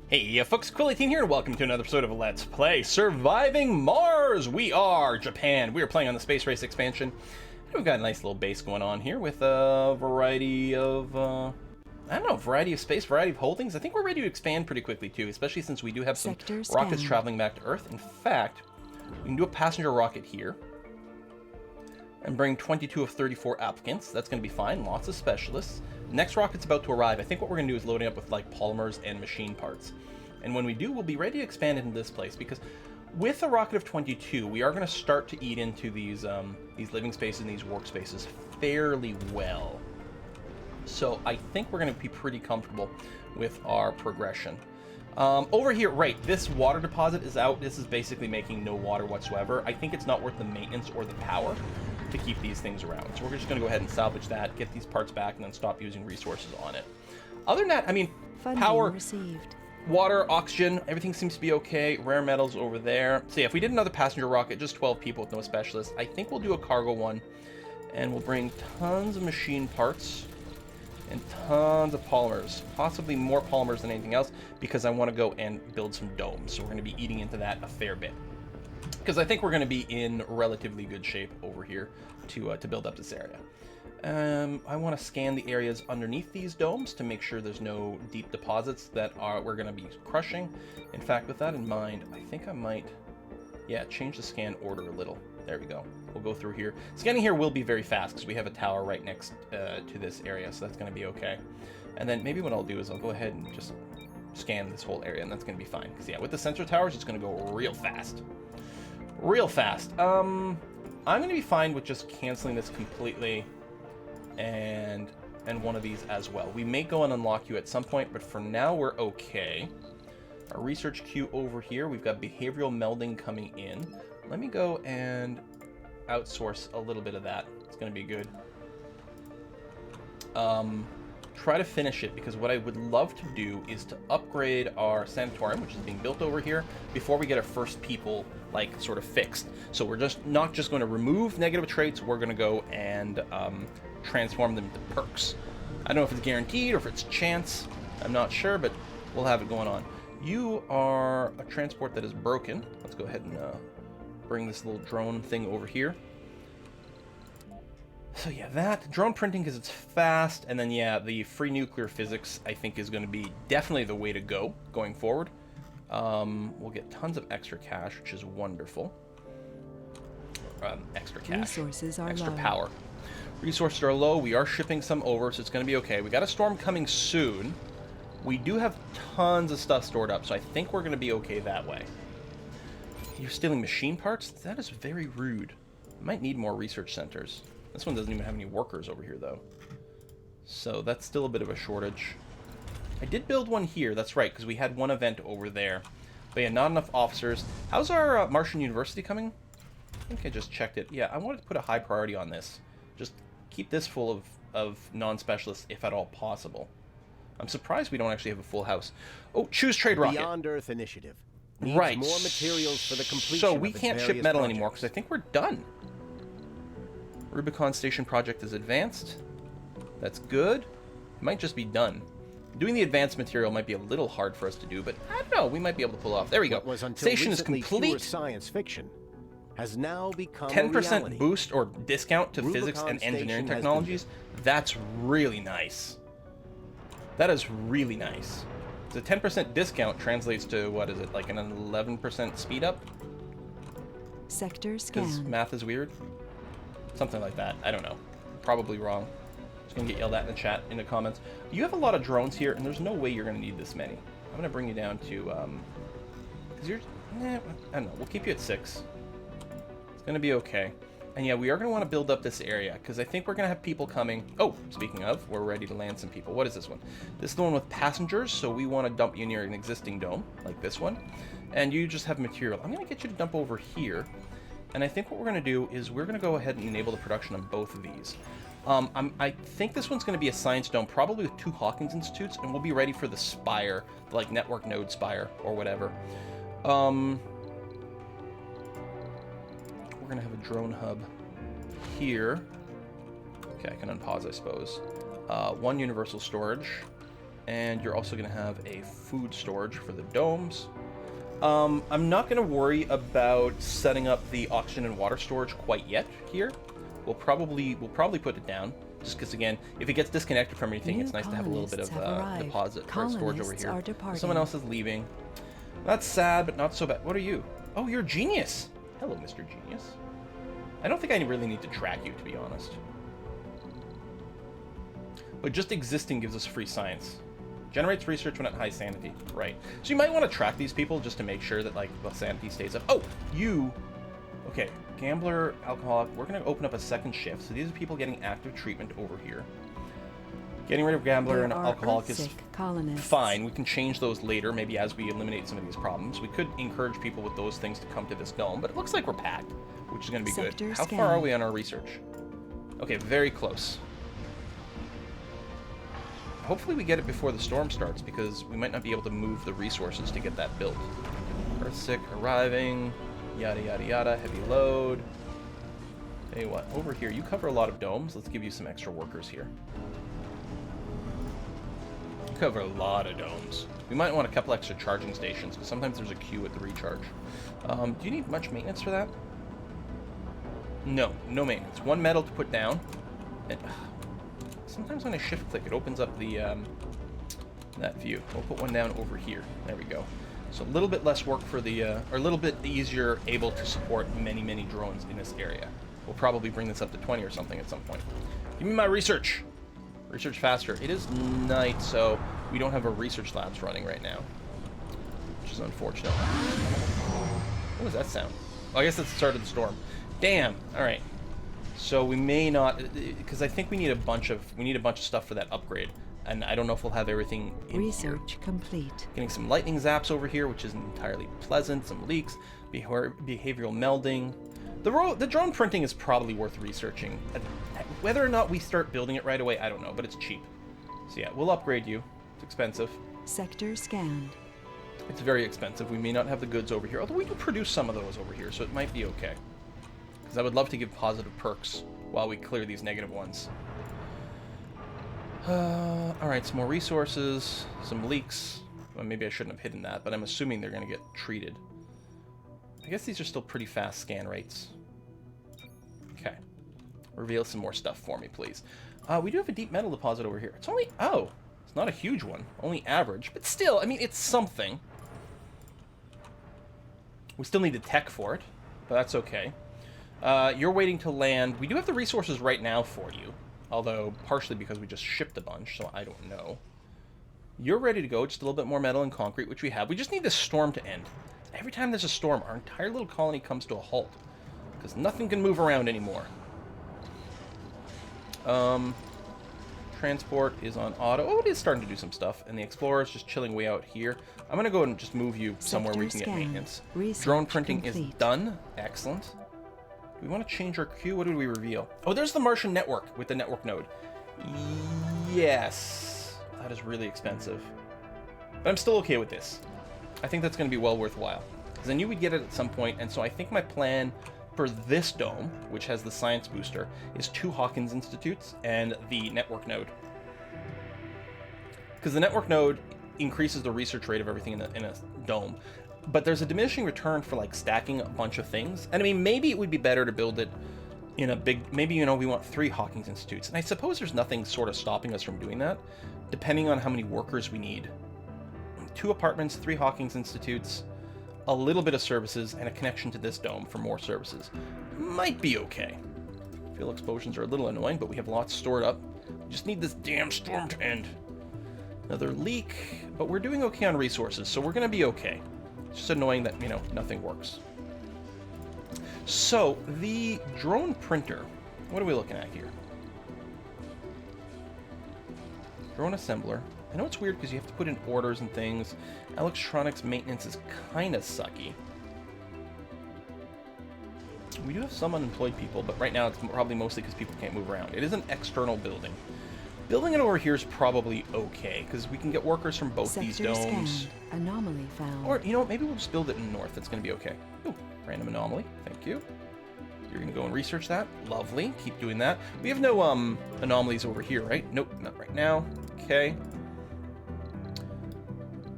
Hey folks, Quilly18 here, and welcome to another episode of Let's Play Surviving Mars! We are Japan. We are playing on the Space Race expansion. And we've got a nice little base going on here with a variety of, variety of space, variety of holdings. I think we're ready to expand pretty quickly too, especially since we do have some rockets traveling back to Earth. In fact, we can do a passenger rocket here and bring 22 of 34 applicants. That's going to be fine. Lots of specialists. Next rocket's about to arrive. I think what we're going to do is loading up with like polymers and machine parts. And when we do, we'll be ready to expand into this place because with a rocket of 22, we are going to start to eat into these living spaces and these workspaces fairly well. So I think we're going to be pretty comfortable with our progression. Over here, right, this water deposit is out. This is basically making no water whatsoever. I think it's not worth the maintenance or the power to keep these things around. So we're just going to go ahead and salvage that, get these parts back, and then stop using resources on it. Other than that, I mean, Funding power, received. water, oxygen, everything seems to be okay. Rare metals over there. So yeah, if we did another passenger rocket, just 12 people with no specialists, I think we'll do a cargo one, and we'll bring tons of machine parts and tons of polymers, possibly more polymers than anything else, because I want to go and build some domes. So we're going to be eating into that a fair bit, because I think we're going to be in relatively good shape over here to build up this area. I want to scan the areas underneath these domes to make sure there's no deep deposits that we're going to be crushing. In fact, with that in mind, I think I might, change the scan order a little. There we go. We'll go through here. Scanning here will be very fast because we have a tower right next to this area, so that's going to be okay. And then maybe what I'll do is I'll go ahead and just scan this whole area, and that's going to be fine. Because yeah, with the sensor towers, it's going to go real fast. Real fast. I'm going to be fine with just canceling this completely and one of these as well. We may go and unlock you at some point, but for now we're okay. Our research queue over here, we've got behavioral melding coming in. Let me go and outsource a little bit of that. It's going to be good. Try to finish it, because what I would love to do is to upgrade our sanatorium, which is being built over here, before we get our first people like sort of fixed. So we're just not just going to remove negative traits, we're going to go and transform them into perks. I don't know if it's guaranteed or if it's chance, I'm not sure, but we'll have it going on. You are a transport that is broken. Let's go ahead and bring this little drone thing over here. So yeah, that drone printing, because it's fast, and then yeah, the free nuclear physics I think is going to be definitely the way to go going forward. We'll get tons of extra cash, which is wonderful. Extra cash, Resources are extra low. power. Resources are low. We are shipping some over, so it's going to be okay. We got a storm coming soon. We do have tons of stuff stored up, so I think we're going to be okay that way. You're stealing machine parts? That is very rude. Might need more research centers. This one doesn't even have any workers over here, though. So that's still a bit of a shortage. I did build one here, that's right, because we had one event over there. But yeah, not enough officers. How's our Martian University coming? I think I just checked it. Yeah, I wanted to put a high priority on this. Just keep this full of non-specialists, if at all possible. I'm surprised we don't actually have a full house. Oh, choose trade rocket. Beyond Earth initiative. Needs Right. more materials for the completion So we of its can't ship various metal projects. anymore because I think we're done. Rubicon Station project is advanced. That's good. Might just be done. Doing the advanced material might be a little hard for us to do, but I don't know. We might be able to pull off. There we go. What was until Station is recently pure complete. science fiction has now become 10% reality. boost or discount to Rubicon physics and Station engineering has been technologies. That's really nice. That is really nice. The 10% discount translates to, what is it, like an 11% speed up? Sector Because scan. math is weird. Something like that. I don't know. Probably wrong. Just gonna get yelled at in the chat, in the comments. You have a lot of drones here, and there's no way you're gonna need this many. I'm gonna bring you down to, because you're, I don't know. We'll keep you at 6. It's gonna be okay. And yeah, we are gonna want to build up this area, because I think we're gonna have people coming. Oh, speaking of, we're ready to land some people. What is this one? This is the one with passengers, so we want to dump you near an existing dome, like this one. And you just have material. I'm gonna get you to dump over here. And I think what we're going to do is we're going to go ahead and enable the production on both of these. I think this one's going to be a science dome, probably with 2 Hawkins Institutes, and we'll be ready for the Spire, the, like, network node Spire, or whatever. We're going to have a drone hub here. Okay, I can unpause, I suppose. 1 universal storage. And you're also going to have a food storage for the domes. I'm not going to worry about setting up the oxygen and water storage quite yet here. We'll probably put it down, just because, again, if it gets disconnected from anything, it's nice to have a little bit of deposit or storage over here. Someone else is leaving. That's sad, but not so bad. What are you? Oh, you're a genius. Hello, Mr. Genius. I don't think I really need to track you, to be honest. But just existing gives us free science. Generates research when at high sanity. Right. So you might want to track these people just to make sure that, like, the sanity stays up. Oh, you... Okay, gambler, alcoholic. We're going to open up a second shift. So these are people getting active treatment over here. Getting rid of gambler and alcoholic is fine. We can change those later, maybe as we eliminate some of these problems. We could encourage people with those things to come to this dome, but it looks like we're packed, which is going to be good. How far are we on our research? Okay, very close. Hopefully we get it before the storm starts, because we might not be able to move the resources to get that built. Earthsick arriving, yada yada yada, heavy load. Tell you what, over here, you cover a lot of domes. Let's give you some extra workers here. You cover a lot of domes. We might want a couple extra charging stations, because sometimes there's a queue at the recharge. Do you need much maintenance for that? No, no maintenance. One metal to put down. And sometimes when I shift click, it opens up the that view. We'll put one down over here. There we go. So a little bit less work for the, or a little bit easier able to support many, many drones in this area. We'll probably bring this up to 20 or something at some point. Give me my research. Research faster. It is night, so we don't have our research labs running right now, which is unfortunate. What was that sound? Oh, I guess that's the start of the storm. Damn. All right. So we may not, because I think we need a bunch of stuff for that upgrade, and I don't know if we'll have everything in Research complete. Getting some lightning zaps over here, which isn't entirely pleasant. Some leaks, behavioral melding. The drone printing is probably worth researching. Whether or not we start building it right away, I don't know, but it's cheap. So yeah, we'll upgrade you. It's expensive. Sector scanned. It's very expensive. We may not have the goods over here, although we do produce some of those over here, so it might be okay. I would love to give positive perks while we clear these negative ones. Alright, some more resources, some leaks. Well, maybe I shouldn't have hidden that, but I'm assuming they're going to get treated. I guess these are still pretty fast scan rates. Okay. Reveal some more stuff for me, please. We do have a deep metal deposit over here. It's only... Oh! It's not a huge one. Only average. But still, I mean, it's something. We still need the tech for it, but that's okay. You're waiting to land. We do have the resources right now for you, although partially because we just shipped a bunch, so I don't know. You're ready to go, just a little bit more metal and concrete, which we have. We just need this storm to end. Every time there's a storm, our entire little colony comes to a halt, because nothing can move around anymore. Transport is on auto. Oh, it is starting to do some stuff, and the Explorer is just chilling way out here. I'm going to go and just move you somewhere where we can get maintenance. Drone printing is done. Excellent. We want to change our queue. What did we reveal? Oh, there's the Martian network with the network node. Yes. That is really expensive. But I'm still okay with this. I think that's going to be well worthwhile. Because I knew we'd get it at some point, and so I think my plan for this dome, which has the science booster, is 2 Hawkins Institutes and the network node. Because the network node increases the research rate of everything in a dome. But there's a diminishing return for, like, stacking a bunch of things. And I mean, maybe it would be better to build it in a big... Maybe, you know, we want 3 Hawkins Institutes. And I suppose there's nothing sort of stopping us from doing that, depending on how many workers we need. 2 apartments, 3 Hawkins Institutes, a little bit of services, and a connection to this dome for more services. Might be okay. Fuel explosions are a little annoying, but we have lots stored up. We just need this damn storm to end. Another leak, but we're doing okay on resources, so we're going to be okay. It's just annoying that, you know, nothing works. So, the drone printer, what are we looking at here? Drone assembler. I know it's weird because you have to put in orders and things. Electronics maintenance is kind of sucky. We do have some unemployed people, but right now it's probably mostly because people can't move around. It is an external building. Building it over here is probably okay, because we can get workers from both these domes. Anomaly found. Or, you know what, maybe we'll just build it in the north. That's going to be okay. Ooh, random anomaly. Thank you. You're going to go and research that. Lovely. Keep doing that. We have no anomalies over here, right? Nope, not right now. Okay.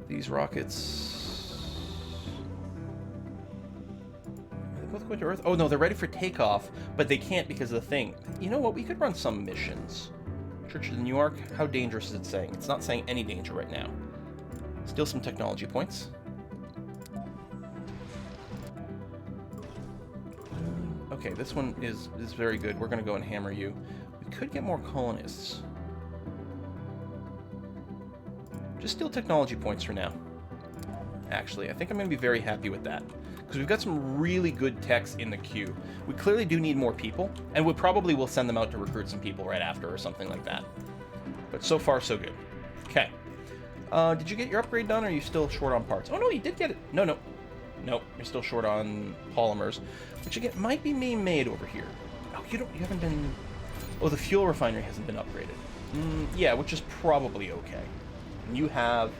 These rockets... Are they both going to Earth? Oh, no, they're ready for takeoff, but they can't because of the thing. You know what? We could run some missions. Church of Newark. How dangerous is it saying? It's not saying any danger right now. Steal some technology points. Okay, this one is very good. We're going to go and hammer you. We could get more colonists. Just steal technology points for now. Actually, I think I'm going to be very happy with that. Because we've got some really good techs in the queue. We clearly do need more people, and we probably will send them out to recruit some people right after or something like that. But so far, so good. Okay. Did you get your upgrade done, or are you still short on parts? Oh, no, you did get it. No. Nope, you're still short on polymers. Which, again, might be being made over here. Oh, you haven't been... Oh, the fuel refinery hasn't been upgraded. Yeah, which is probably okay. And you have...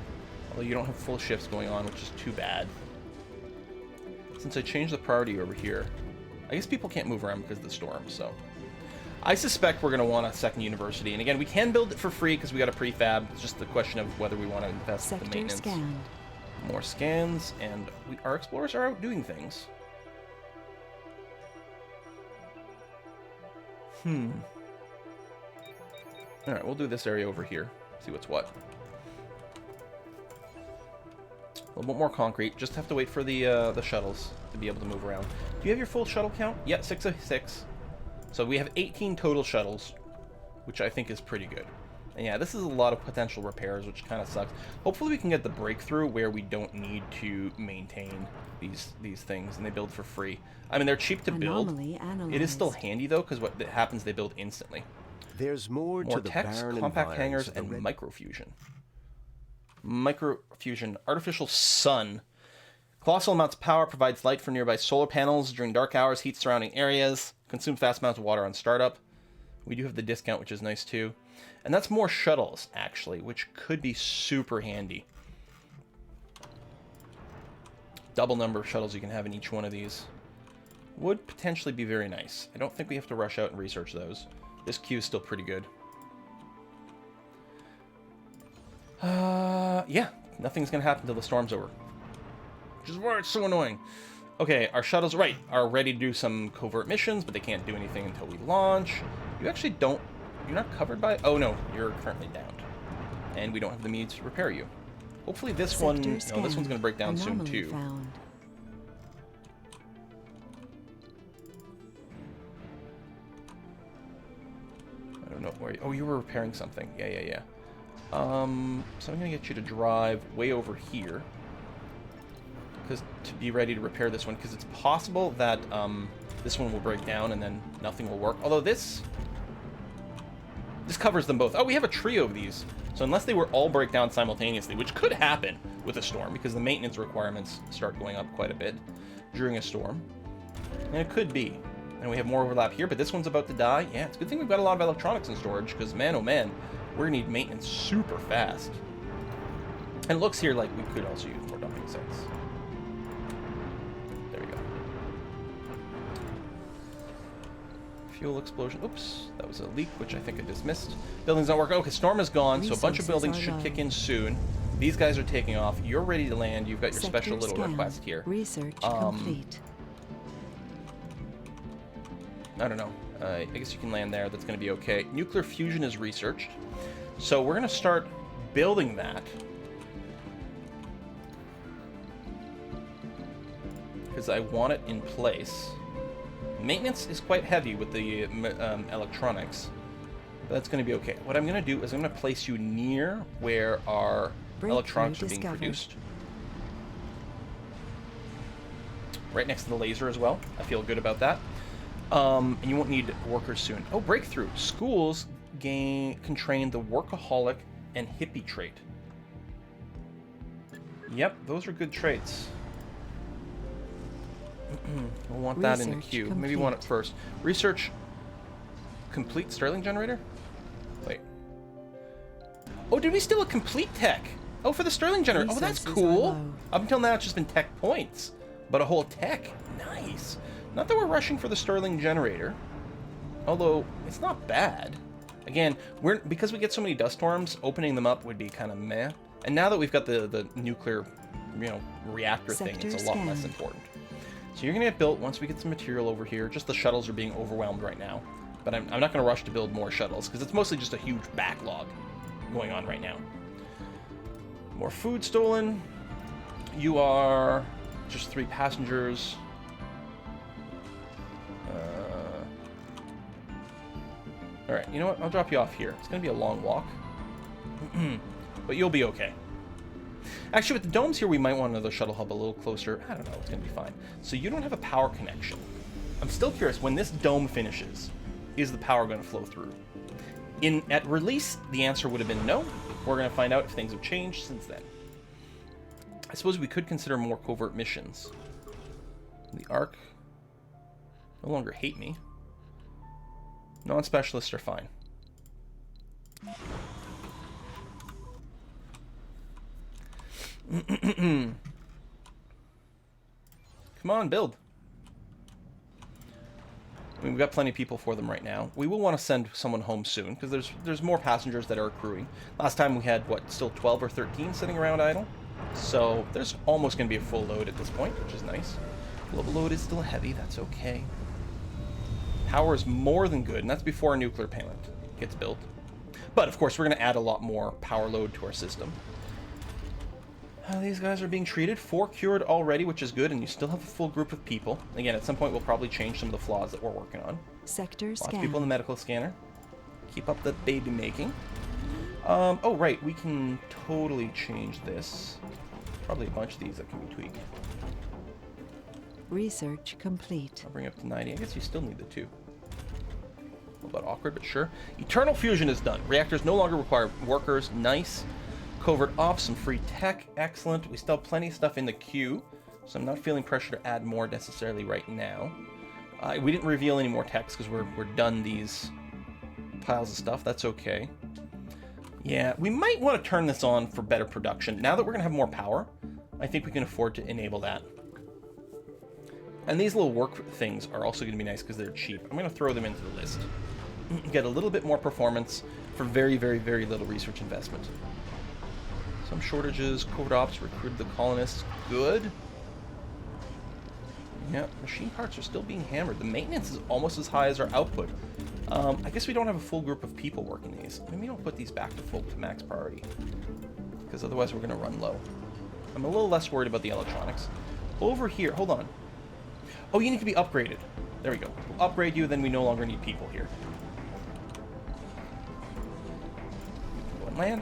Although you don't have full shifts going on, which is too bad. Since I changed the priority over here, I guess people can't move around because of the storm, so... I suspect we're going to want a second university. And again, we can build it for free because we got a prefab. It's just the question of whether we want to invest in the maintenance. Scanned. More scans, and our explorers are out doing things. Alright, we'll do this area over here. See what's what. A little bit more concrete. Just have to wait for the shuttles to be able to move around. Do you have your full shuttle count? Yeah, 6 of 6. So we have 18 total shuttles, which I think is pretty good. And yeah, this is a lot of potential repairs, which kind of sucks. Hopefully we can get the breakthrough where we don't need to maintain these things, and they build for free. I mean, they're cheap to build. It is still handy, though, because what happens, they build instantly. There's more to the text, barren compact hangars, and microfusion. Microfusion, artificial sun. Colossal amounts of power, provides light for nearby solar panels during dark hours, heats surrounding areas, consumes vast amounts of water on startup. We do have the discount, which is nice too. And that's more shuttles, actually, which could be super handy. Double number of shuttles you can have in each one of these. Would potentially be very nice. I don't think we have to rush out and research those. This queue is still pretty good. Yeah, nothing's going to happen until the storm's over. Which is why it's so annoying. Okay, our shuttles, are ready to do some covert missions, but they can't do anything until we launch. You actually don't... You're not covered by... Oh, no, you're currently downed. And we don't have the means to repair you. Hopefully this one... No, this one's going to break down soon, too. Found. I don't know where... Oh, you were repairing something. Yeah. So I'm going to get you to drive way over here. To be ready to repair this one, because it's possible that this one will break down and then nothing will work. Although this covers them both. Oh, we have a trio of these. So unless they were all break down simultaneously, which could happen with a storm, because the maintenance requirements start going up quite a bit during a storm. And it could be. And we have more overlap here, but this one's about to die. Yeah, it's a good thing we've got a lot of electronics in storage, because man, oh man, we're going to need maintenance super fast. And it looks here like we could also use more dumping sites. Fuel explosion. Oops, that was a leak, which I think I dismissed. Buildings not working. Okay, storm is gone, so a bunch of buildings should kick in soon. These guys are taking off. You're ready to land. You've got your special little request here. Research complete. I don't know. I guess you can land there. That's going to be okay. Nuclear fusion is researched. So we're going to start building that. Because I want it in place. Maintenance is quite heavy with the electronics, but that's going to be okay. What I'm going to do is I'm going to place you near where our electronics are being produced. Right next to the laser as well. I feel good about that. And you won't need workers soon. Oh, breakthrough. Schools can train the workaholic and hippie trait. Yep, those are good traits. We'll want that in the queue. Complete. Maybe we want it first. Research complete Sterling generator? Wait. Oh, did we steal a complete tech? Oh, for the Sterling generator. Oh, that's cool. Up until now, it's just been tech points. But a whole tech. Nice. Not that we're rushing for the Sterling generator. Although, it's not bad. Again, because we get so many dust storms, opening them up would be kind of meh. And now that we've got the nuclear, reactor thing, Sector it's a lot less scanned. important. So you're going to get built once we get some material over here. Just the shuttles are being overwhelmed right now. But I'm not going to rush to build more shuttles, because it's mostly just a huge backlog going on right now. More food stolen. You are just 3 passengers. Alright, you know what? I'll drop you off here. It's going to be a long walk. But you'll be okay. Actually, with the domes here, we might want another shuttle hub a little closer. I don't know. It's going to be fine. So you don't have a power connection. I'm still curious. When this dome finishes, is the power going to flow through? At release, the answer would have been no. We're going to find out if things have changed since then. I suppose we could consider more covert missions. The Ark no longer hate me. Non-specialists are fine. Come on, build. I mean, we've got plenty of people for them right now. We will want to send someone home soon, because there's more passengers that are accruing. Last time we had, what, still 12 or 13 sitting around idle? So there's almost going to be a full load at this point, which is nice. Global load is still heavy, that's okay. Power is more than good, and that's before our nuclear payload gets built. But, of course, we're going to add a lot more power load to our system. These guys are being treated. 4 cured already, which is good, and you still have a full group of people. Again, at some point, we'll probably change some of the flaws that we're working on. Sector Lots scan. of people in the medical scanner. Keep up the baby making. Oh, right, we can totally change this. Probably a bunch of these that can be tweaked. Research complete. I'll bring it up to 90. I guess you still need the 2. A little bit awkward, but sure. Eternal fusion is done. Reactors no longer require workers. Nice. Covert ops, some free tech. Excellent. We still have plenty of stuff in the queue, so I'm not feeling pressure to add more necessarily right now. We didn't reveal any more techs because we're done these piles of stuff. That's okay. Yeah, we might want to turn this on for better production. Now that we're going to have more power, I think we can afford to enable that. And these little work things are also going to be nice because they're cheap. I'm going to throw them into the list. Get a little bit more performance for very, very, very little research investment. Some shortages. Covert ops recruited the colonists. Good. Yeah, machine parts are still being hammered. The maintenance is almost as high as our output. I guess we don't have a full group of people working these. Maybe don't put these back to max priority, because otherwise we're going to run low. I'm a little less worried about the electronics. Over here, hold on. Oh, you need to be upgraded. There we go. We'll upgrade you, then we no longer need people here. Go and land.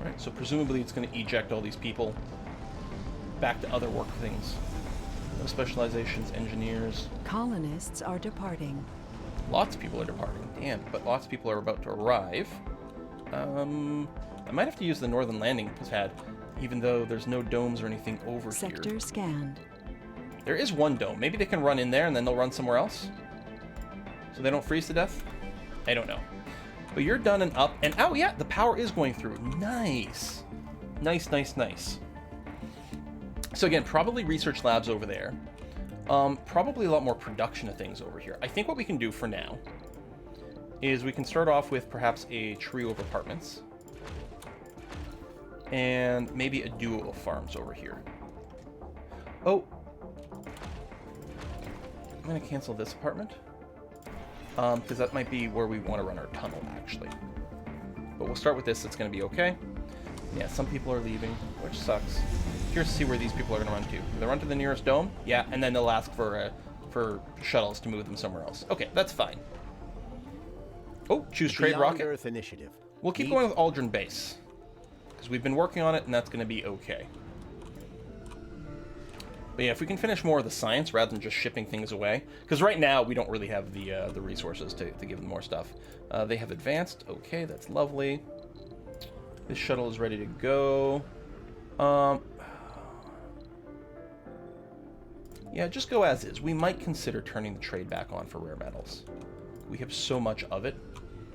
Alright, so presumably it's going to eject all these people back to other work things. No specializations, engineers. Colonists are departing. Lots of people are departing. Damn, but lots of people are about to arrive. I might have to use the northern landing pad, even though there's no domes or anything over Sector here. scanned. There is one dome. Maybe they can run in there and then they'll run somewhere else? So they don't freeze to death? I don't know. But you're done and up. And oh yeah, the power is going through. Nice. Nice, nice, nice. So again, probably research labs over there. Probably a lot more production of things over here. I think what we can do for now is we can start off with perhaps a trio of apartments. And maybe a duo of farms over here. Oh. I'm going to cancel this apartment. Because that might be where we want to run our tunnel, actually. But we'll start with this. It's going to be okay. Yeah, some people are leaving, which sucks. Curious to see where these people are going to run to. Do they run to the nearest dome? Yeah, and then they'll ask for shuttles to move them somewhere else. Okay, that's fine. Oh, choose trade Beyond rocket. Earth initiative. We'll keep going with Aldrin Base, because we've been working on it, and that's going to be okay. But yeah, if we can finish more of the science rather than just shipping things away, because right now we don't really have the resources to give them more stuff. They have advanced. Okay, that's lovely. This shuttle is ready to go. Yeah, just go as is. We might consider turning the trade back on for rare metals. We have so much of it.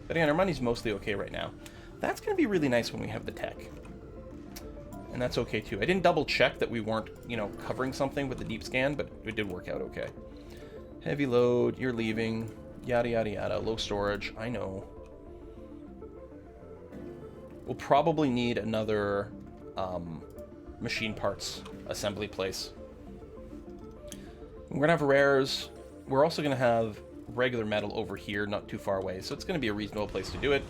But again, our money's mostly okay right now. That's going to be really nice when we have the tech. And that's okay too. I didn't double check that we weren't, covering something with the deep scan, but it did work out okay. Heavy load, you're leaving, yada yada yada, low storage, I know. We'll probably need another machine parts assembly place. We're going to have rares. We're also going to have regular metal over here, not too far away, so it's going to be a reasonable place to do it.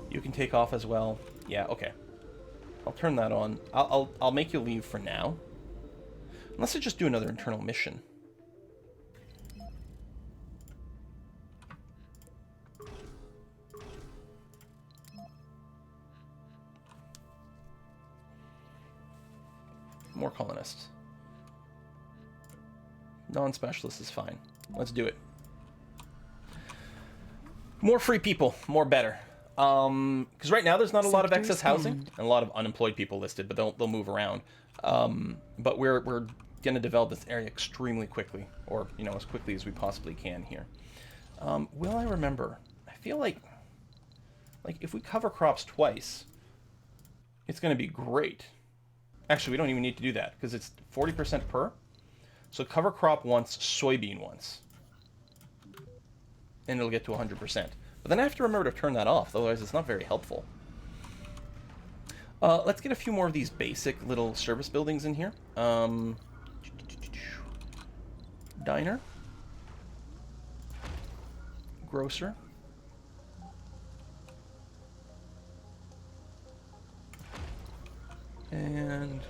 You can take off as well. Yeah, okay. I'll turn that on. I'll make you leave for now. Unless I just do another internal mission. More colonists. Non-specialist is fine. Let's do it. More free people, more better. Because right now there's not a lot of excess housing and a lot of unemployed people listed, but they'll move around. But we're going to develop this area extremely quickly, or you know, as quickly as we possibly can here. Will I remember? I feel like if we cover crops twice, it's going to be great. Actually, we don't even need to do that because it's 40% per. So cover crop once, soybean once. And it'll get to 100%. But then I have to remember to turn that off, otherwise it's not very helpful. Let's get a few more of these basic little service buildings in here. Diner. Grocer. And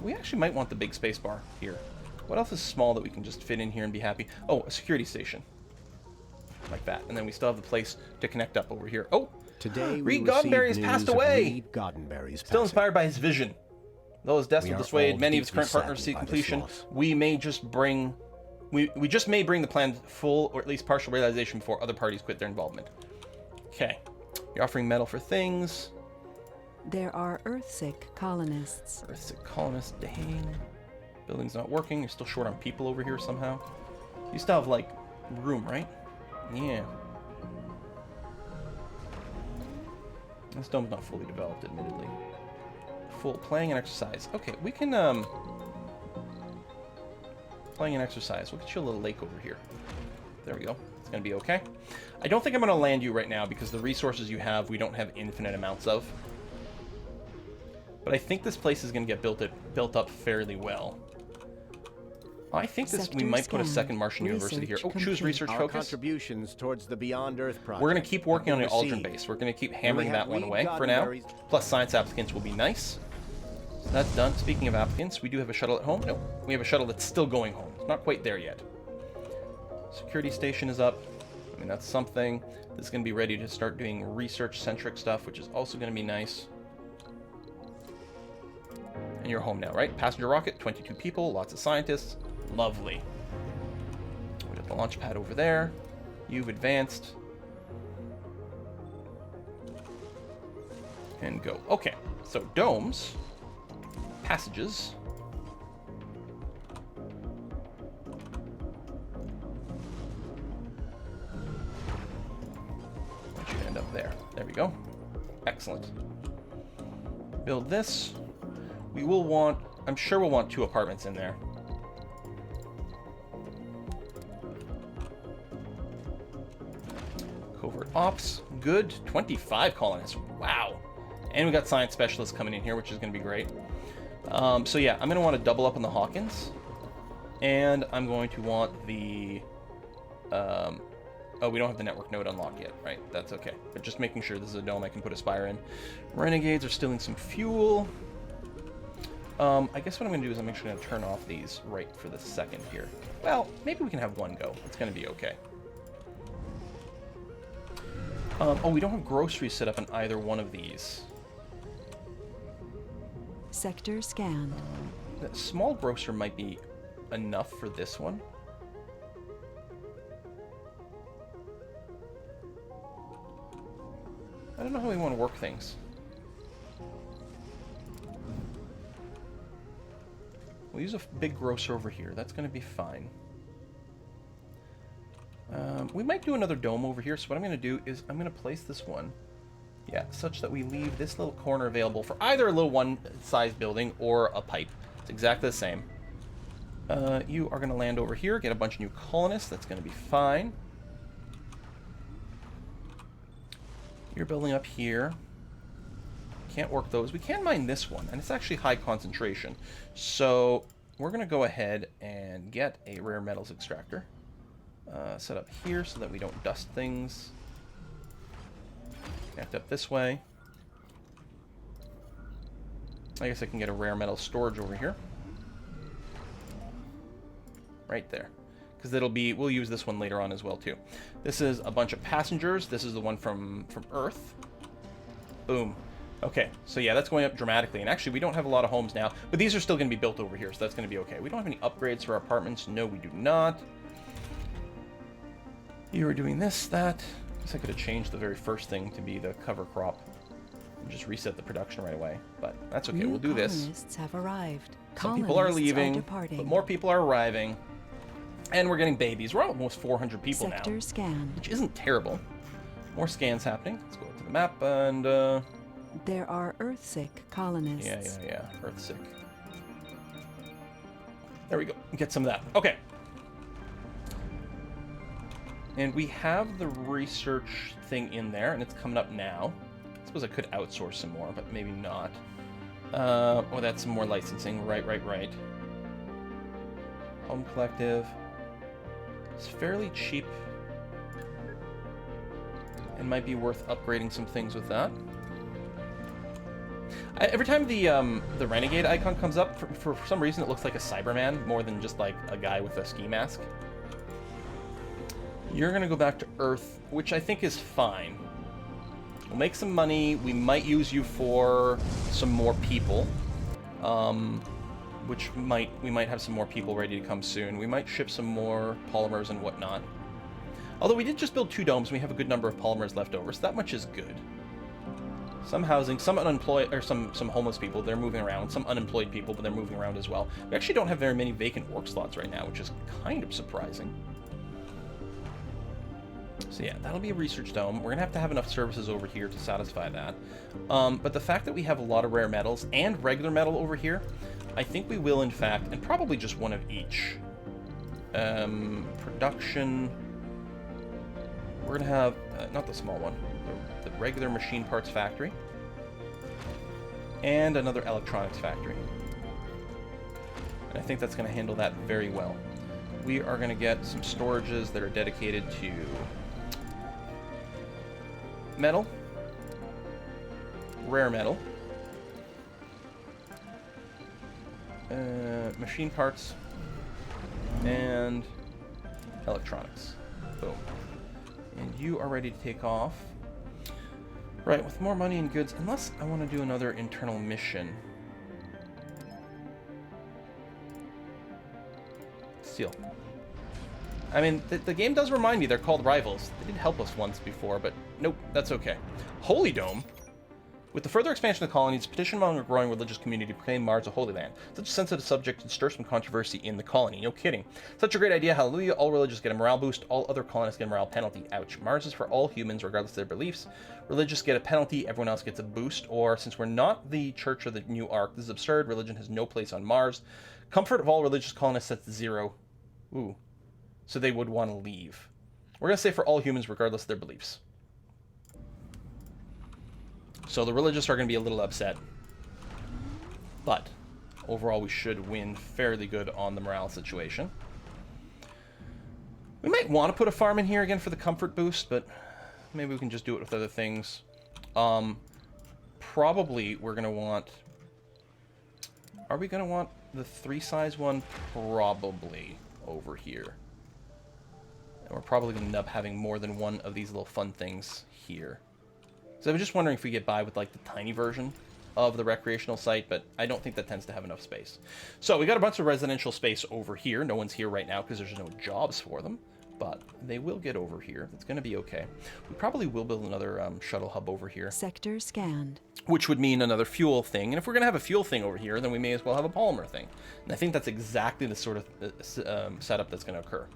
we actually might want the big space bar here. What else is small that we can just fit in here and be happy? Oh, a security station. Like that. And then we still have the place to connect up over here. Oh! Today Reed Goddenberry has passed away! Still inspired by his vision. Though his death will dissuade many of his current partners to see completion, we may just bring... We just may bring the plan full or at least partial realization before other parties quit their involvement. Okay. You're offering metal for things. There are Earthsick colonists. Earthsick colonists, dang. Building's not working. You're still short on people over here somehow. You still have, like, room, right? Yeah. This dome's not fully developed, admittedly. Full playing and exercise. Okay, we can, playing and exercise. We'll get you a little lake over here. There we go. It's gonna be okay. I don't think I'm gonna land you right now because the resources you have, we don't have infinite amounts of. But I think this place is gonna get built up fairly well. I think we might put a second Martian university here. Oh, choose research focus. Contributions towards the Beyond Earth project. We're going to keep working on the Aldrin base. We're going to keep hammering that one away for now. Plus science applicants will be nice. So that's done. Speaking of applicants, we do have a shuttle at home. Nope, we have a shuttle that's still going home. It's not quite there yet. Security station is up. I mean, that's something. This is going to be ready to start doing research-centric stuff, which is also going to be nice. And you're home now, right? Passenger rocket, 22 people, lots of scientists. Lovely. We got the launch pad over there. You've advanced. And go. Okay, so domes. Passages. That should end up there. There we go. Excellent. Build this. We will want... I'm sure we'll want 2 apartments in there. Covert ops, good. 25 colonists, wow. And we got science specialists coming in here, which is going to be great. So yeah, I'm going to want to double up on the Hawkins. And I'm going to want the... oh, we don't have the network node unlocked yet, right? That's okay. But just making sure this is a dome I can put a spire in. Renegades are stealing some fuel. I guess what I'm going to do is I'm actually going to turn off these right for the second here. Well, maybe we can have one go. It's going to be okay. Oh, we don't have groceries set up in either one of these. Sector scanned. The small grocer might be enough for this one. I don't know how we want to work things. We'll use a big grocer over here. That's going to be fine. We might do another dome over here, so what I'm going to do is I'm going to place this one, yeah, such that we leave this little corner available for either a little one-size building or a pipe. It's exactly the same. You are going to land over here, get a bunch of new colonists. That's going to be fine. You're building up here. can't work those. We can mine this one, and it's actually high concentration. So we're going to go ahead and get a rare metals extractor. Set up here so that we don't dust things. Connect up this way. I guess I can get a rare metal storage over here. Right there. Because we'll use this one later on as well too. This is a bunch of passengers. This is the one from Earth. Boom. Okay, so yeah, that's going up dramatically. And actually, we don't have a lot of homes now, but these are still going to be built over here, so that's going to be okay. We don't have any upgrades for our apartments. No, we do not. You were doing this, that. I guess I could have changed the very first thing to be the cover crop. And just reset the production right away. But that's okay, we'll do this. Colonists have arrived. Some people are leaving, departing. but more people are arriving. And we're getting babies. We're almost 400 people now. Sector scan. Which isn't terrible. More scans happening. Let's go to the map and... There are Earthsick colonists. Yeah. Earthsick. There we go. Get some of that. Okay. And we have the research thing in there, and it's coming up now. I suppose I could outsource some more, but maybe not. Oh, that's some more licensing. Right. Home Collective. It's fairly cheap. It might be worth upgrading some things with that. Every time the Renegade icon comes up, for some reason it looks like a Cyberman more than just like a guy with a ski mask. You're going to go back to Earth, which I think is fine. We'll make some money. We might use you for some more people. We might have some more people ready to come soon. We might ship some more polymers and whatnot. Although we did just build 2 domes, we have a good number of polymers left over, so that much is good. Some housing, some unemployed, or some homeless people, they're moving around. Some unemployed people, but they're moving around as well. We actually don't have very many vacant work slots right now, which is kind of surprising. So yeah, that'll be a research dome. We're going to have enough services over here to satisfy that. But the fact that we have a lot of rare metals and regular metal over here, I think we will, in fact, and probably just one of each. Production. We're going to have, not the small one, the regular machine parts factory. And another electronics factory. And I think that's going to handle that very well. We are going to get some storages that are dedicated to metal, rare metal, machine parts, and electronics. Boom. And you are ready to take off. Right, with more money and goods, unless I want to do another internal mission. Steel. I mean, the game does remind me they're called rivals. They did help us once before, but nope, that's okay. Holy Dome. With the further expansion of the colonies, petition among a growing religious community to proclaim Mars a holy land. Such a sensitive subject can stir some controversy in the colony. No kidding. Such a great idea. Hallelujah. All religious get a morale boost. All other colonists get a morale penalty. Ouch. Mars is for all humans, regardless of their beliefs. Religious get a penalty. Everyone else gets a boost. Or, since we're not the Church or the New Ark, this is absurd. Religion has no place on Mars. Comfort of all religious colonists sets to 0. Ooh. So they would want to leave. We're going to say for all humans, regardless of their beliefs. So the religious are going to be a little upset. But overall, we should win fairly good on the morale situation. We might want to put a farm in here again for the comfort boost, but maybe we can just do it with other things. Probably we're going to want... Are we going to want the 3-size one? Probably over here. And we're probably going to end up having more than one of these little fun things here. So I was just wondering if we get by with like the tiny version of the recreational site, but I don't think that tends to have enough space. So we got a bunch of residential space over here. No one's here right now because there's no jobs for them, but they will get over here. It's going to be okay. We probably will build another shuttle hub over here. Sector scanned. Which would mean another fuel thing. And if we're going to have a fuel thing over here, then we may as well have a polymer thing. And I think that's exactly the sort of setup that's going to occur.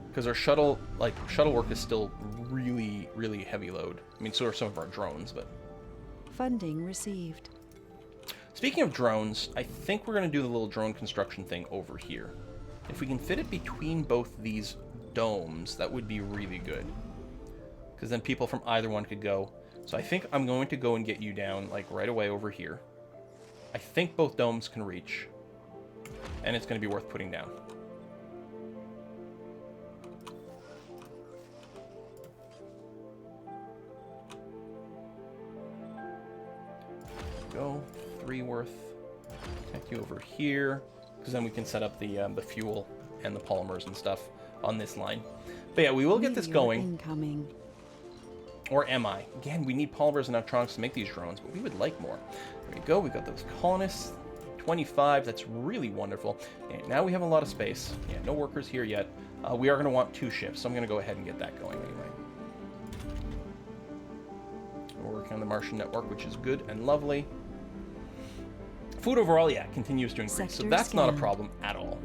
Because our shuttle work is still really, really heavy load. I mean, so are some of our drones, but... Funding received. Speaking of drones, I think we're going to do the little drone construction thing over here. If we can fit it between both these domes, that would be really good. because then people from either one could go. So I think I'm going to go and get you down, like, right away over here. I think both domes can reach, and it's going to be worth putting down. Go 3 worth. Connect you over here, because then we can set up the fuel and the polymers and stuff on this line. But yeah, we will get this going. Incoming. Or am I? Again, we need polymers and electronics to make these drones, but we would like more. There we go. We got those colonists. 25. That's really wonderful. And now we have a lot of space. Yeah, no workers here yet. We are going to want 2 shifts, so I'm going to go ahead and get that going anyway. We're working on the Martian network, which is good and lovely. Food overall, yeah, continues to increase, so that's not a problem at all.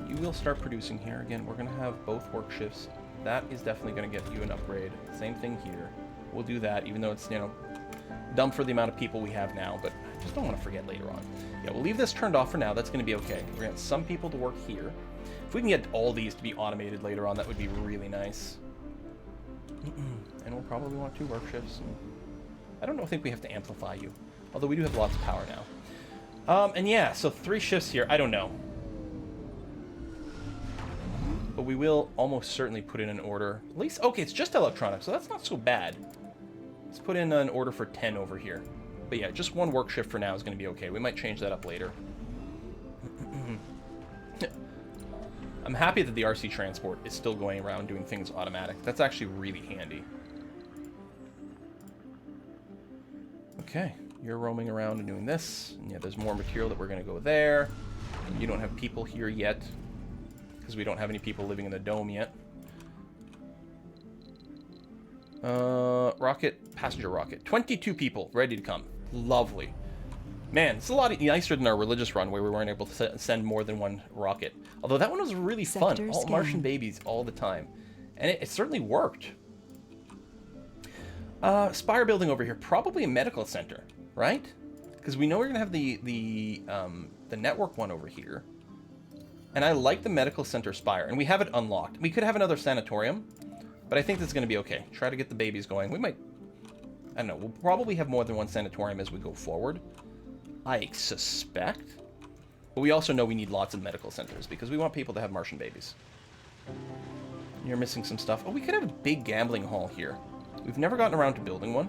You will start producing here. Again, we're going to have both work shifts. That is definitely going to get you an upgrade. Same thing here. We'll do that, even though it's, you know, dumb for the amount of people we have now, but I just don't want to forget later on. Yeah, we'll leave this turned off for now. That's going to be okay. We're going to get some people to work here. If we can get all these to be automated later on, that would be really nice. And we'll probably want 2 work shifts. I don't think we have to amplify you, although we do have lots of power now. And yeah, so 3 shifts here. I don't know. But we will almost certainly put in an order. At least, okay, it's just electronics, so that's not so bad. Let's put in an order for 10 over here. But yeah, just 1 work shift for now is going to be okay. We might change that up later. I'm happy that the RC transport is still going around doing things automatic. That's actually really handy. Okay, you're roaming around and doing this. And yeah, there's more material that we're going to go there. And you don't have people here yet, because we don't have any people living in the dome yet. Rocket, passenger rocket. 22 people ready to come. Lovely. Man, it's a lot nicer than our religious run where we weren't able to send more than 1 rocket. Although that one was really fun. All Martian babies all the time. And it certainly worked. Spire building over here. Probably a medical center, right? Because we know we're going to have the network one over here. And I like the medical center spire. And we have it unlocked. We could have another sanatorium. But I think this is going to be okay. Try to get the babies going. We might... I don't know. We'll probably have more than 1 sanatorium as we go forward. I suspect. But we also know we need lots of medical centers because we want people to have Martian babies. You're missing some stuff. Oh, we could have a big gambling hall here. We've never gotten around to building one.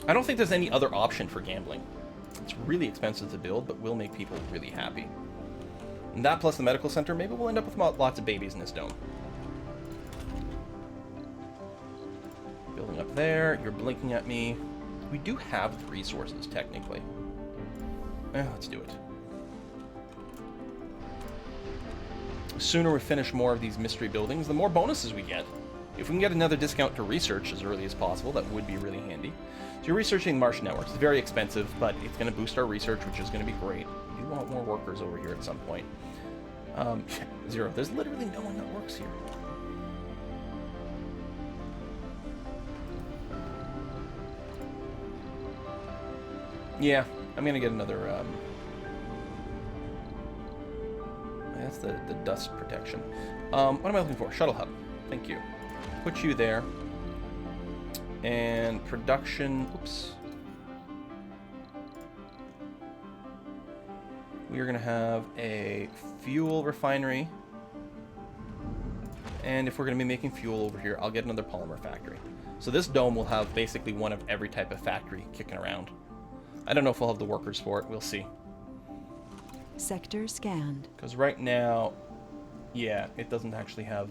I don't think there's any other option for gambling. It's really expensive to build, but will make people really happy. And that plus the medical center, maybe we'll end up with lots of babies in this dome. Building up there. You're blinking at me. We do have the resources, technically. Let's do it. The sooner we finish more of these mystery buildings, the more bonuses we get. If we can get another discount to research as early as possible, that would be really handy. So you're researching Martian networks. It's very expensive, but it's going to boost our research, which is going to be great. We do want more workers over here at some point. 0. There's literally no one that works here. Yeah, I'm going to get another... that's the dust protection. What am I looking for? Shuttle hub. Thank you. Put you there. And production... Oops. We are going to have a fuel refinery. And if we're going to be making fuel over here, I'll get another polymer factory. So this dome will have basically one of every type of factory kicking around. I don't know if we'll have the workers for it. We'll see. Sector scanned. Because right now, yeah, it doesn't actually have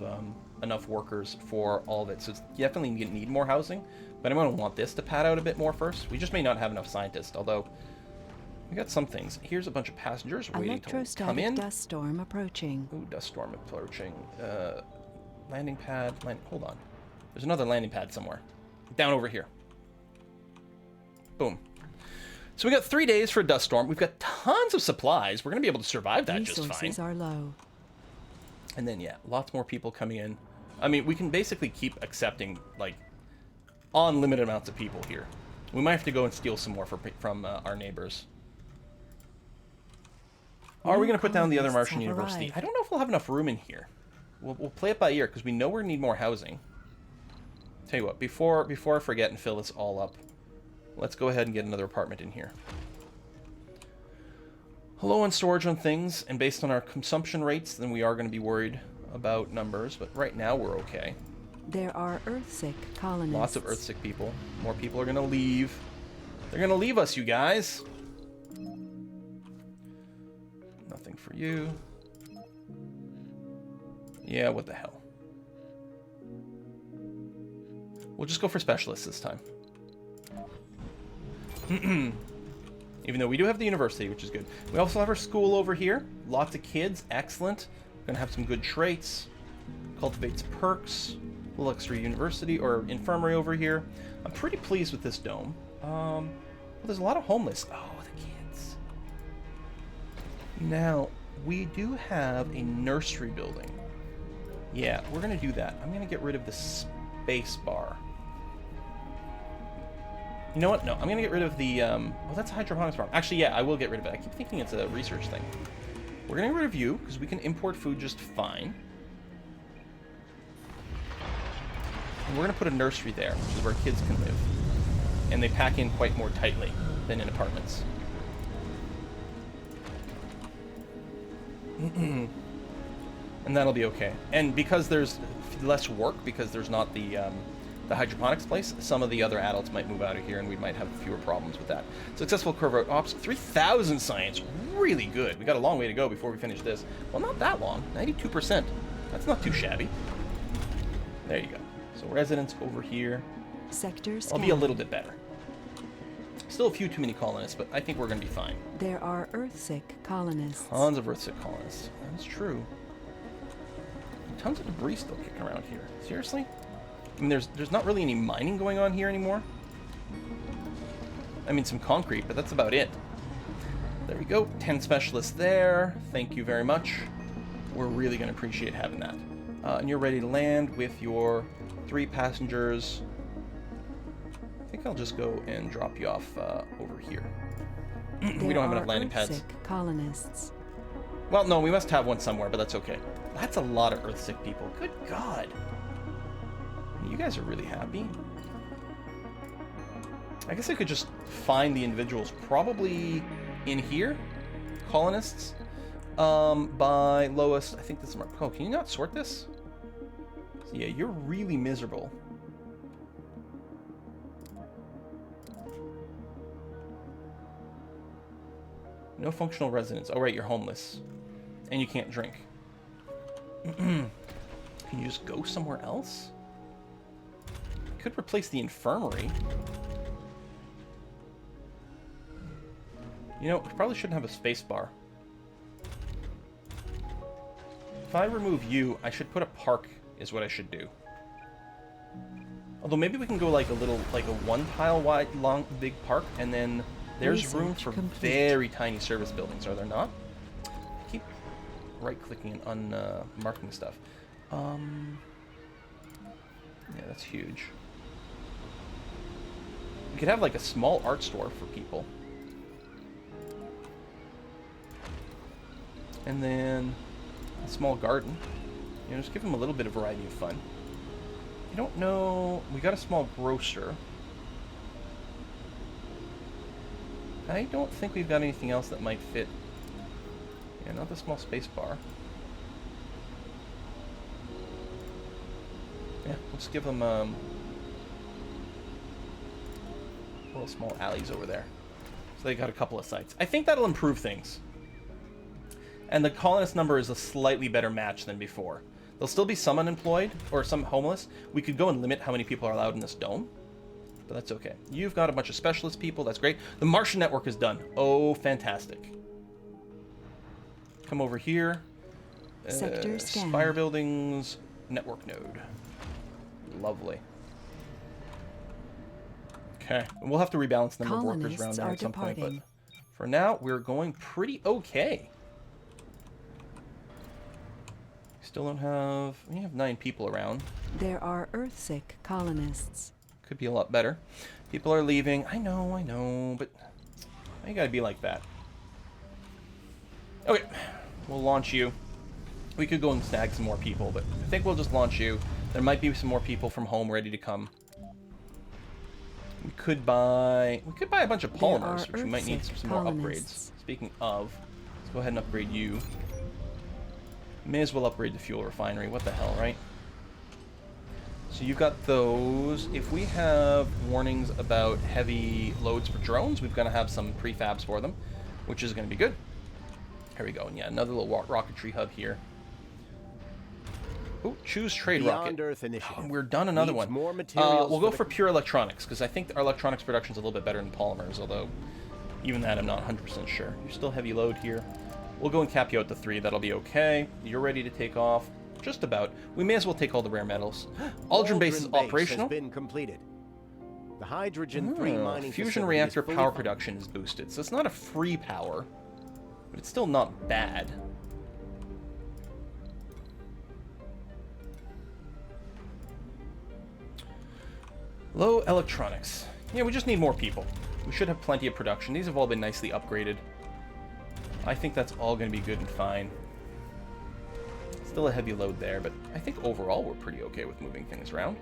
enough workers for all of it. So it's definitely need more housing. But I'm going to want this to pad out a bit more first. We just may not have enough scientists, although we got some things. Here's a bunch of passengers waiting to come in. Dust storm approaching. Ooh, dust storm approaching. Landing pad. Hold on. There's another landing pad somewhere. Down over here. Boom. So we got 3 days for a dust storm. We've got tons of supplies. We're going to be able to survive that just fine. Resources are low. And then, yeah, lots more people coming in. I mean, we can basically keep accepting, like, unlimited amounts of people here. We might have to go and steal some more from our neighbors. Are we New going to put down the other colonists Martian have university? arrived. I don't know if we'll have enough room in here. We'll play it by ear, because we know we need more housing. Tell you what, before I forget and fill this all up, let's go ahead and get another apartment in here. Low on storage on things, and based on our consumption rates, then we are going to be worried about numbers, but right now we're okay. There are Earthsick colonists. Lots of Earthsick people. More people are going to leave. They're going to leave us, you guys. Nothing for you. Yeah, what the hell. We'll just go for specialists this time. Even though we do have the university, which is good. We also have our school over here. Lots of kids. Excellent. Gonna have some good traits. Cultivates perks. A little extra university or infirmary over here. I'm pretty pleased with this dome. Well, there's a lot of homeless. Oh, the kids. Now, we do have a nursery building. Yeah, we're gonna do that. I'm gonna get rid of the space bar. You know what? No, I'm gonna get rid of the, oh, that's a hydroponics farm. Actually, yeah, I will get rid of it. I keep thinking it's a research thing. We're gonna get rid of you, because we can import food just fine. And we're gonna put a nursery there, which is where kids can live. And they pack in quite more tightly than in apartments. And that'll be okay. And because there's less work, because there's not the hydroponics place, some of the other adults might move out of here and we might have fewer problems with that. Successful curve ops, 3,000 science, really good. We got a long way to go before we finish this. Well, not that long, 92%. That's not too shabby. There you go. So residents over here. Sector I'll be a little bit better. Still a few too many colonists, but I think we're going to be fine. There are Earthsick colonists. Tons of Earthsick colonists. That's true. Tons of debris still kicking around here. Seriously? I mean, there's not really any mining going on here anymore. I mean, some concrete, but that's about it. There we go. 10 specialists there. Thank you very much. We're really going to appreciate having that. And you're ready to land with your 3 passengers. I think I'll just go and drop you off over here. We don't have enough landing pads. Earthsick colonists. Well, no, we must have one somewhere, but that's okay. That's a lot of Earthsick people. Good God. You guys are really happy. I guess I could just find the individuals probably in here. Colonists. By lowest. I think this is marked. Oh, can you not sort this? So yeah, you're really miserable. No functional residence. Oh, right, you're homeless. And you can't drink. Can you just go somewhere else? Could replace the infirmary. You know, we probably shouldn't have a space bar. If I remove you, I should put a park is what I should do. Although maybe we can go like a little, like a 1 tile wide, long, big park, and then there's room for very tiny service buildings, are there not? I keep right-clicking and unmarking stuff. Yeah, that's huge. We could have like a small art store for people. And then a small garden. You know, just give them a little bit of variety of fun. I don't know... We got a small grocer. I don't think we've got anything else that might fit. Yeah, not the small space bar. Yeah, we'll just give them little small alleys over there. So they got a couple of sites. I think that'll improve things. And the colonist number is a slightly better match than before. There'll still be some unemployed, or some homeless. We could go and limit how many people are allowed in this dome. But that's okay. You've got a bunch of specialist people. That's great. The Martian network is done. Oh, fantastic. Come over here. Sector scan. Spire buildings. Network node. Lovely. Okay. And we'll have to rebalance the number of workers around there at some point. But for now, we're going pretty okay. Still don't have... We have 9 people around. There are Earthsick colonists. Could be a lot better. People are leaving. I know, but... Why you gotta be like that? Okay, we'll launch you. We could go and snag some more people, but I think we'll just launch you. There might be some more people from home ready to come. We could buy a bunch of polymers, which we might need some more upgrades. Speaking of, let's go ahead and upgrade you. May as well upgrade the fuel refinery. What the hell, right? So you've got those. If we have warnings about heavy loads for drones, we've got to have some prefabs for them, which is going to be good. Here we go. And yeah, another little rocketry hub here. Oh, choose trade rocket. Earth initiative. We're done another Needs one. more materials We'll go for pure electronics, because I think our electronics production is a little bit better than polymers, although even that I'm not 100% sure. You're still heavy load here. We'll go and cap you out to 3. That'll be okay. You're ready to take off. Just about. We may as well take all the rare metals. Aldrin base is operational. Has been completed. The hydrogen 3 mining fusion reactor power production is boosted, so it's not a free power, but it's still not bad. Low electronics. Yeah, we just need more people. We should have plenty of production. These have all been nicely upgraded. I think that's all going to be good and fine. Still a heavy load there, but I think overall we're pretty okay with moving things around.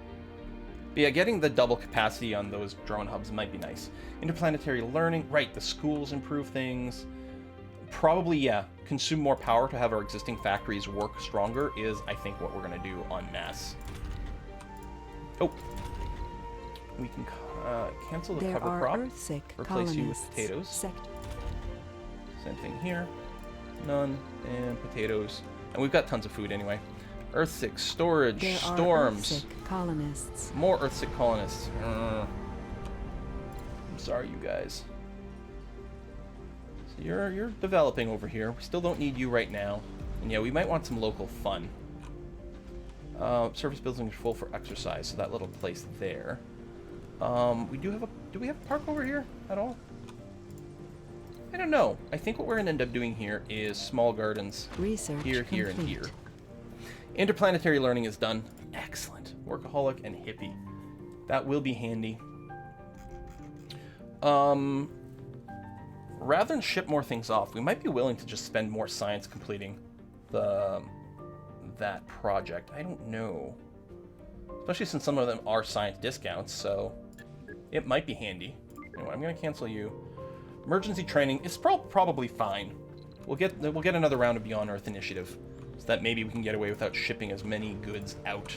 But yeah, getting the double capacity on those drone hubs might be nice. Interplanetary learning. Right, the schools improve things. Probably, yeah, consume more power to have our existing factories work stronger is, I think, what we're going to do en masse. Oh. We can cancel the cover crop. Replace you with potatoes. Same thing here. None. And potatoes. And we've got tons of food anyway. Earthsick, storage, storms. Earthsick colonists. More Earthsick colonists. I'm sorry, you guys. So you're developing over here. We still don't need you right now. And yeah, we might want some local fun. Surface buildings are full for exercise, so that little place there. Do we have a park over here at all? I don't know. I think what we're going to end up doing here is small gardens. Research here, complete. and here. Interplanetary learning is done. Excellent. Workaholic and hippie. That will be handy. Rather than ship more things off, we might be willing to just spend more science completing that project. I don't know. Especially since some of them are science discounts, so it might be handy. Anyway, I'm going to cancel you. Emergency training is probably fine. We'll get another round of Beyond Earth initiative, so that maybe we can get away without shipping as many goods out.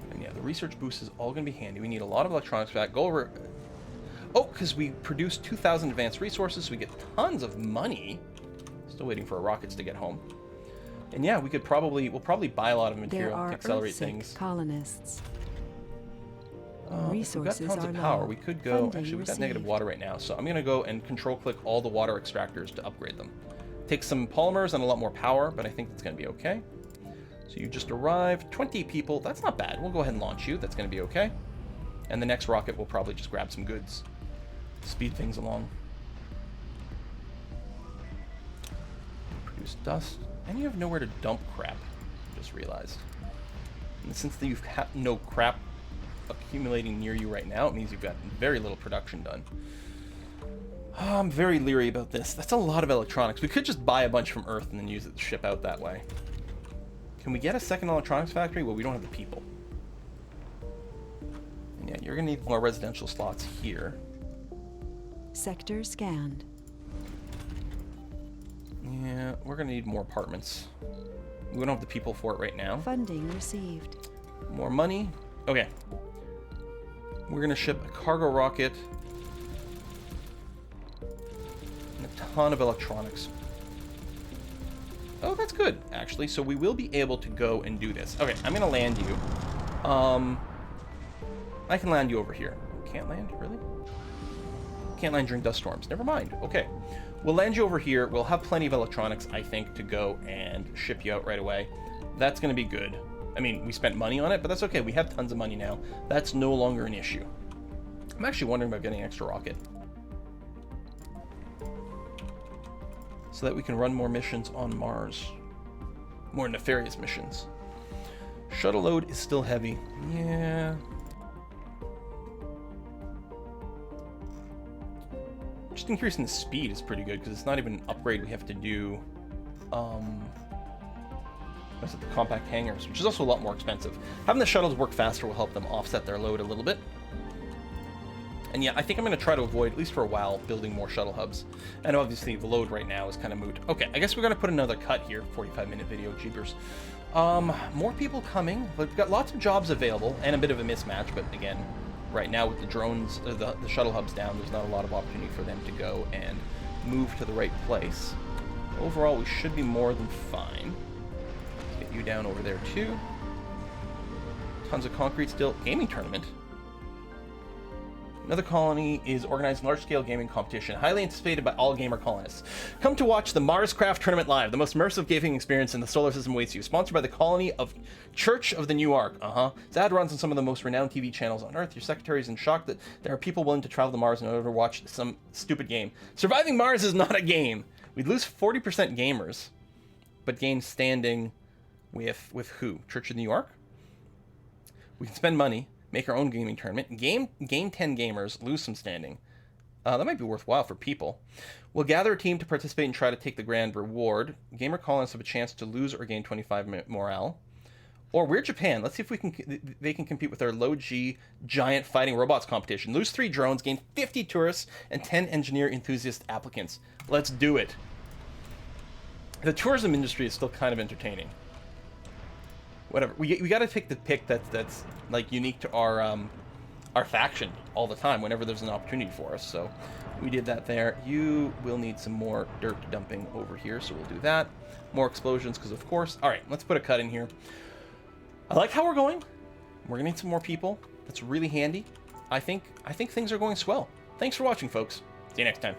And yeah, the research boost is all going to be handy. We need a lot of electronics for that. Go over. Oh, because we produce 2,000 advanced resources, so we get tons of money. Still waiting for our rockets to get home. And yeah, we'll probably buy a lot of material to accelerate things. Colonists. If we've got tons of power, we could go. Actually, we've got negative water right now, so I'm going to go and control-click all the water extractors to upgrade them. Takes some polymers and a lot more power, but I think it's going to be okay. So you just arrived. 20 people. That's not bad. We'll go ahead and launch you. That's going to be okay. And the next rocket will probably just grab some goods. Speed things along. Produce dust. And you have nowhere to dump crap. Just realized. And since you've no crap accumulating near you right now, it means you've got very little production done. Oh, I'm very leery about this. That's a lot of electronics. We could just buy a bunch from Earth and then use it to ship out that way. Can we get a second electronics factory? Well, we don't have the people. And yeah, you're going to need more residential slots here. Sector scanned. Yeah, we're going to need more apartments. We don't have the people for it right now. Funding received. More money. Okay. We're going to ship a cargo rocket and a ton of electronics. Oh, that's good, actually. So we will be able to go and do this. Okay, I'm going to land you. I can land you over here. Can't land? Really? Can't land during dust storms. Never mind. Okay. We'll land you over here. We'll have plenty of electronics, I think, to go and ship you out right away. That's going to be good. I mean, we spent money on it, but that's okay. We have tons of money now. That's no longer an issue. I'm actually wondering about getting an extra rocket, so that we can run more missions on Mars. More nefarious missions. Shuttle load is still heavy. Yeah. Just increasing the speed is pretty good, because it's not even an upgrade we have to do. What's it, the compact hangars, which is also a lot more expensive. Having the shuttles work faster will help them offset their load a little bit. And yeah, I think I'm going to try to avoid, at least for a while, building more shuttle hubs. And obviously the load right now is kind of moot. Okay, I guess we're going to put another cut here, 45-minute video, jeepers. More people coming, but we've got lots of jobs available, and a bit of a mismatch, but again, right now with the drones, the shuttle hubs down, there's not a lot of opportunity for them to go and move to the right place. Overall, we should be more than fine. Let's get you down over there too. Tons of concrete still. Gaming tournament. Another colony is organizing large-scale gaming competition, highly anticipated by all gamer colonists. Come to watch the Marscraft Tournament live. The most immersive gaming experience in the solar system awaits you. Sponsored by the colony of Church of the New Ark. Zad runs on some of the most renowned TV channels on Earth. Your secretary is in shock that there are people willing to travel to Mars in order to watch some stupid game. Surviving Mars is not a game. We'd lose 40% gamers, but gain standing with who? Church of New Ark? We can spend money. Make our own gaming tournament. Gain 10 gamers, lose some standing. That might be worthwhile for people. We'll gather a team to participate and try to take the grand reward. Gamer colonists have a chance to lose or gain 25 morale. Or we're Japan. Let's see if they can compete with our low-G giant fighting robots competition. Lose 3 drones, gain 50 tourists, and 10 engineer enthusiast applicants. Let's do it. The tourism industry is still kind of entertaining. Whatever. We got to take the pick that's like unique to our faction all the time whenever there's an opportunity for us. So we did that there. You will need some more dirt dumping over here, so we'll do that. More explosions, because of course. All right, let's put a cut in here. I like how we're going. We're gonna need some more people. That's really handy. I think things are going swell. Thanks for watching, folks. See you next time.